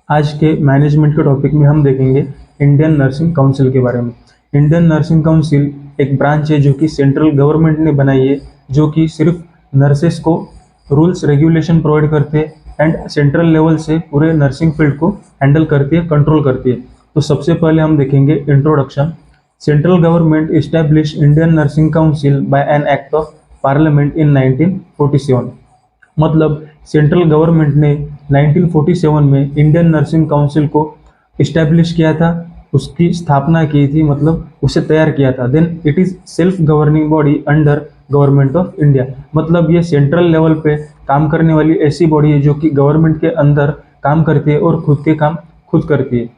आज के मैनेजमेंट के टॉपिक में हम देखेंगे इंडियन नर्सिंग काउंसिल के बारे में। इंडियन नर्सिंग काउंसिल एक ब्रांच है जो कि सेंट्रल गवर्नमेंट ने बनाई है, जो कि सिर्फ नर्सेस को रूल्स रेगुलेशन प्रोवाइड करते हैं एंड सेंट्रल लेवल से पूरे नर्सिंग फील्ड को हैंडल करती है, कंट्रोल करती है। तो सबसे पहले हम देखेंगे introduction. Central government establish Indian nursing council by an act of parliament in 1947। मतलब सेंट्रल गवर्नमेंट ने 1947 में इंडियन नर्सिंग काउंसिल को इस्टेब्लिश किया था, उसकी स्थापना की थी, मतलब उसे तैयार किया था। Then it is self governing body under government of India. मतलब ये सेंट्रल लेवल पे काम करने वाली ऐसी बॉडी है जो कि गवर्नमेंट के अंदर काम करती है और खुद के काम खुद करती है।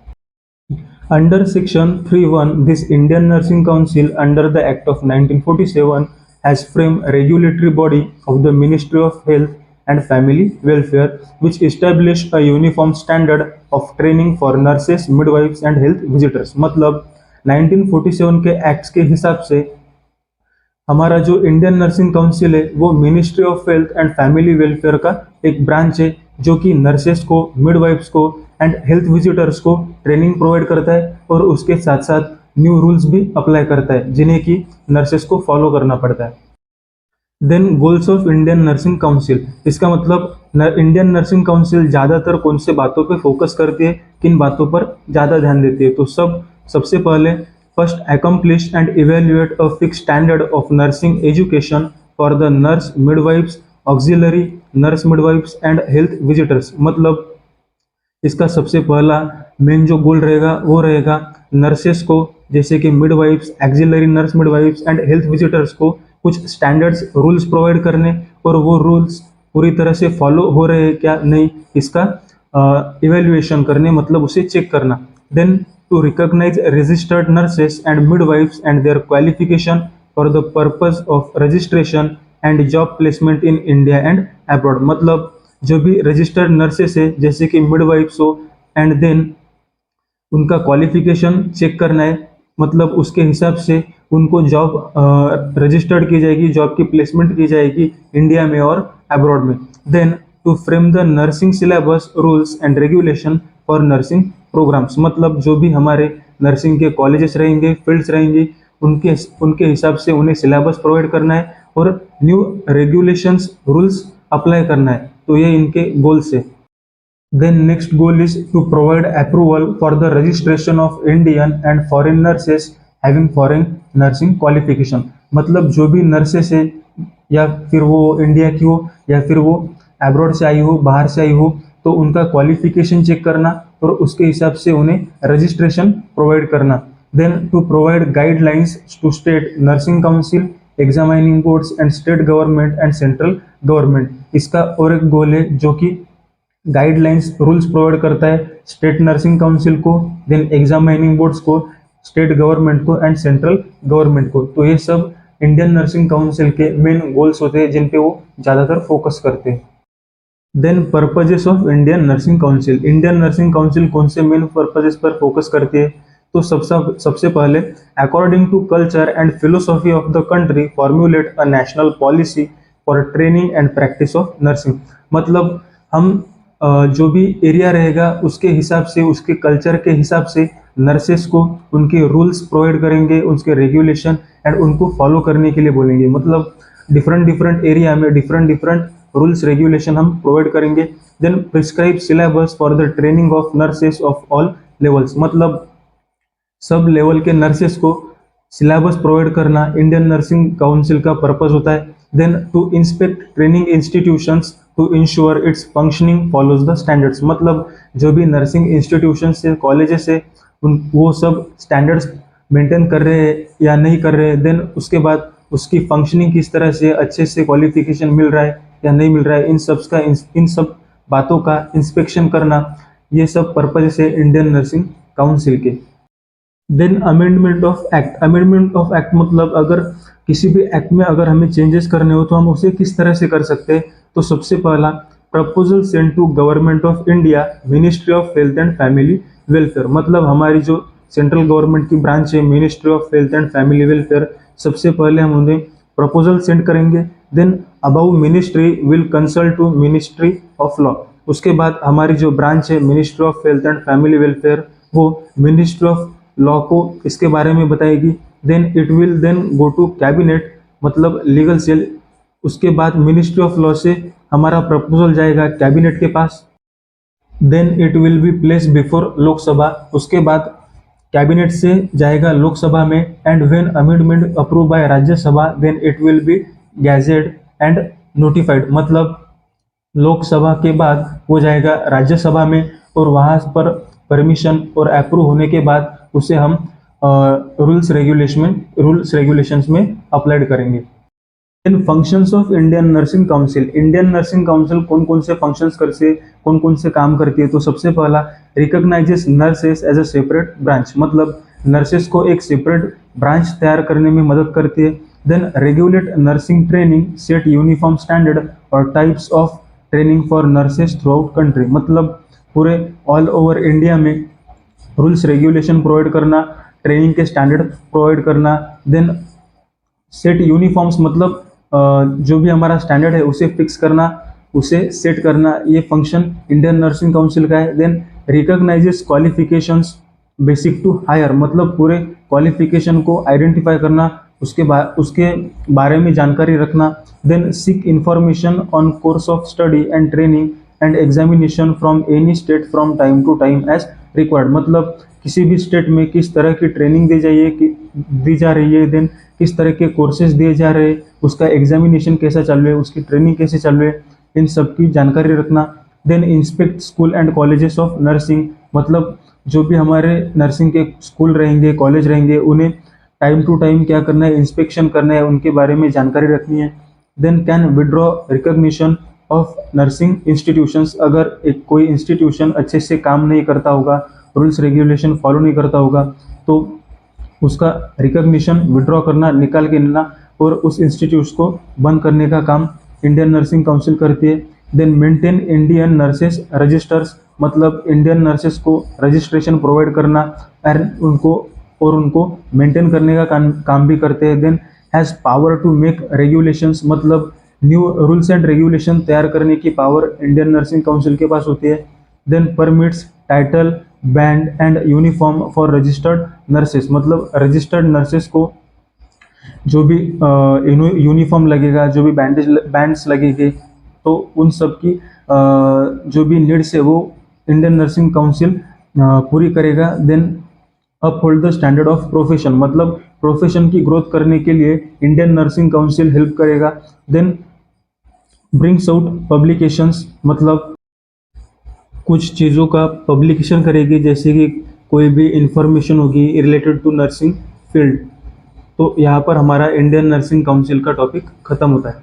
Under Section 3(1), this Indian Nursing Council, under the Act of 1947, has framed a regulatory body of the Ministry of Health and Family Welfare, which established a uniform standard of training for nurses, midwives and health visitors। मतलब 1947 के acts के हिसाब से हमारा जो Indian nursing council है वो ministry of health and family welfare का एक ब्रांच है, जो कि नर्सेस को, मिडवाइफ्स को एंड हेल्थ विजिटर्स को ट्रेनिंग प्रोवाइड करता है और उसके साथ साथ न्यू रूल्स भी अप्लाई करता है जिन्हें कि नर्सेस को फॉलो करना पड़ता है। Then goals of Indian nursing council. इसका मतलब इंडियन नर्सिंग काउंसिल ज़्यादातर कौन से बातों पे फोकस करती है, किन बातों पर ज़्यादा ध्यान देती है। तो सबसे पहले first, accomplish and evaluate a fixed standard of nursing education for the nurse midwives, auxiliary nurse midwives and health visitors। मतलब इसका सबसे पहला मेन जो गोल रहेगा वो रहेगा नर्सेस को, जैसे कि midwives, axillary nurse midwives and health visitors को कुछ स्टैंडर्ड्स रूल्स प्रोवाइड करने, और वो रूल्स पूरी तरह से फॉलो हो रहे हैं क्या नहीं, इसका इवेल्युएशन करने, मतलब उसे चेक करना। Then to recognize registered nurses and midwives and their qualification for the purpose of registration and job placement in India and abroad। मतलब जो भी रजिस्टर्ड नर्सेस है जैसे कि मिडवाइफ्स हो, एंड देन उनका क्वालिफिकेशन चेक करना है, मतलब उसके हिसाब से उनको जॉब रजिस्टर्ड की जाएगी, जॉब की प्लेसमेंट की जाएगी इंडिया में और अब्रॉड में। Then to frame the nursing syllabus, rules and regulation for nursing programmes. मतलब जो भी हमारे नर्सिंग के कॉलेजेस रहेंगे, फील्ड्स रहेंगी, उनके हिसाब से उन्हें सिलेबस प्रोवाइड करना है और न्यू रेगुलेशंस, रूल्स अप्लाई करना है। तो ये इनके गोल्स है। Then next goal is to provide approval for the registration of Indian and foreign nurses having foreign nursing qualification। मतलब जो भी नर्सेस है, या फिर वो इंडिया की हो या फिर वो अब्रॉड से आई हो, बाहर से आई हो, तो उनका क्वालिफिकेशन चेक करना और उसके हिसाब से उन्हें रजिस्ट्रेशन प्रोवाइड करना। Then to provide guidelines to state nursing council, examining boards and state government and central government. इसका और एक गोल है जो कि गाइडलाइंस, रूल्स प्रोवाइड करता है स्टेट नर्सिंग काउंसिल को, देन एग्जामिनिंग बोर्ड्स को, स्टेट गवर्नमेंट को एंड सेंट्रल गवर्नमेंट को। तो ये सब इंडियन नर्सिंग काउंसिल के मेन गोल्स होते हैं जिन पे वो ज़्यादातर फोकस करते हैं। Then purposes of Indian nursing council. Indian nursing council कौन से मेन पर्पजेस पर फोकस करती है? तो सबसे पहले according to culture and philosophy of the country formulate a national policy for training and practice of nursing. मतलब हम जो भी एरिया रहेगा उसके हिसाब से, उसके कल्चर के हिसाब से नर्सेस को उनके रूल्स प्रोवाइड करेंगे, उसके रेगुलेशन एंड उनको फॉलो करने के लिए बोलेंगे। मतलब डिफरेंट एरिया में डिफरेंट रूल्स रेगुलेशन हम प्रोवाइड करेंगे। Then prescribe syllabus for the training of nurses of all levels. मतलब सब लेवल के नर्सेस को सिलेबस प्रोवाइड करना इंडियन नर्सिंग काउंसिल का पर्पस होता है। Then to inspect training institutions to ensure its functioning follows the standards. मतलब जो भी नर्सिंग इंस्टीट्यूशंस से, कॉलेजेस है, वो सब स्टैंडर्ड्स मेंटेन कर रहे हैं या नहीं कर रहे हैं। देन उसके बाद उसकी फंक्शनिंग किस तरह से अच्छे से क्वालिफिकेशन मिल रहा है या नहीं मिल रहा है, इन सब बातों का इंस्पेक्शन करना, ये सब पर्पज है इंडियन नर्सिंग काउंसिल के। Then amendment of act. Amendment of act मतलब अगर किसी भी एक्ट में अगर हमें चेंजेस करने हो तो हम उसे किस तरह से कर सकते हैं। तो सबसे पहला, proposal send to government of India, ministry of health and family welfare. मतलब हमारी जो सेंट्रल गवर्नमेंट की ब्रांच है ministry of health and family welfare, सबसे पहले हम उन्हें प्रपोजल सेंड करेंगे। Then about ministry will consult to ministry of law. उसके बाद हमारी जो ब्रांच है ministry of health and family welfare, वो मिनिस्ट्री ऑफ लॉ को इसके बारे में बताएगी। Then it will then go to cabinet, मतलब लीगल सेल। उसके बाद मिनिस्ट्री ऑफ लॉ से हमारा प्रपोजल जाएगा कैबिनेट के पास। Then it will be place before Lok Sabha, उसके बाद कैबिनेट से जाएगा लोकसभा में। And when amendment approve by Rajya Sabha then it will be gazette and notified, मतलब लोकसभा के बाद वो जाएगा राज्यसभा में और वहाँ पर परमिशन और अप्रूव होने के बाद उसे हम रूल्स रेगुलेशंस में अप्लाई करेंगे। In functions of Indian nursing council, Indian nursing council कौन कौन से फंक्शंस करते, कौन कौन से काम करती है। तो सबसे पहला recognises nurses as a separate branch, मतलब नर्सेस को एक सेपरेट ब्रांच तैयार करने में मदद करती है। Then regulate nursing training, set uniform standard और types of training for nurses throughout country, मतलब पूरे ऑल ओवर इंडिया में रूल्स रेगुलेशन प्रोवाइड करना, ट्रेनिंग के स्टैंडर्ड प्रोवाइड करना। देन सेट यूनिफॉर्म्स, मतलब जो भी हमारा स्टैंडर्ड है उसे फिक्स करना, उसे सेट करना, ये फंक्शन इंडियन नर्सिंग काउंसिल का है। Then recognises qualifications basic to higher, मतलब पूरे क्वालिफिकेशन को आइडेंटिफाई करना, उसके बारे में जानकारी रखना। Then seek information on course of study and training and examination from any state from time to time as required, मतलब किसी भी स्टेट में किस तरह की ट्रेनिंग दी जा रही है, देन किस तरह के कोर्सेज दिए जा रहे हैं, उसका एग्जामिनेशन कैसा चल रहा है, उसकी ट्रेनिंग कैसे चल रही है, इन सब की जानकारी रखना। Then inspect school and colleges of nursing, मतलब जो भी हमारे नर्सिंग के स्कूल रहेंगे, कॉलेज रहेंगे, उन्हें टाइम टू टाइम क्या करना है, इंस्पेक्शन करना है, उनके बारे में जानकारी रखनी है। Then can withdraw recognition of nursing institutions, अगर एक कोई इंस्टीट्यूशन अच्छे से काम नहीं करता होगा, रूल्स रेगुलेशन फॉलो नहीं करता होगा, तो उसका रिकॉग्निशन विड्रॉ करना, निकाल के लेना और उस इंस्टीट्यूट को बंद करने का काम इंडियन नर्सिंग काउंसिल करती है। Then maintain Indian nurses registers, मतलब इंडियन नर्सेस को रजिस्ट्रेशन प्रोवाइड करना और उनको मेंटेन करने का काम भी करते हैं। Then has power to make regulations, मतलब न्यू रूल्स एंड रेगुलेशन तैयार करने की पावर इंडियन नर्सिंग काउंसिल के पास होती है। Then permits title band and uniform for registered nurses, मतलब रजिस्टर्ड नर्सेस को जो भी यूनिफॉर्म लगेगा, जो भी बैंड्स लगेंगे, तो उन सब की जो भी नीड्स है वो इंडियन नर्सिंग काउंसिल पूरी करेगा। Then uphold the standard of profession, मतलब प्रोफेशन की ग्रोथ करने के लिए इंडियन नर्सिंग काउंसिल हेल्प करेगा। देन ब्रिंग्स आउट पब्लिकेशंस, मतलब कुछ चीज़ों का पब्लिकेशन करेगी, जैसे कि कोई भी इंफॉर्मेशन होगी रिलेटेड टू नर्सिंग फील्ड। तो यहाँ पर हमारा इंडियन नर्सिंग काउंसिल का टॉपिक खत्म होता है।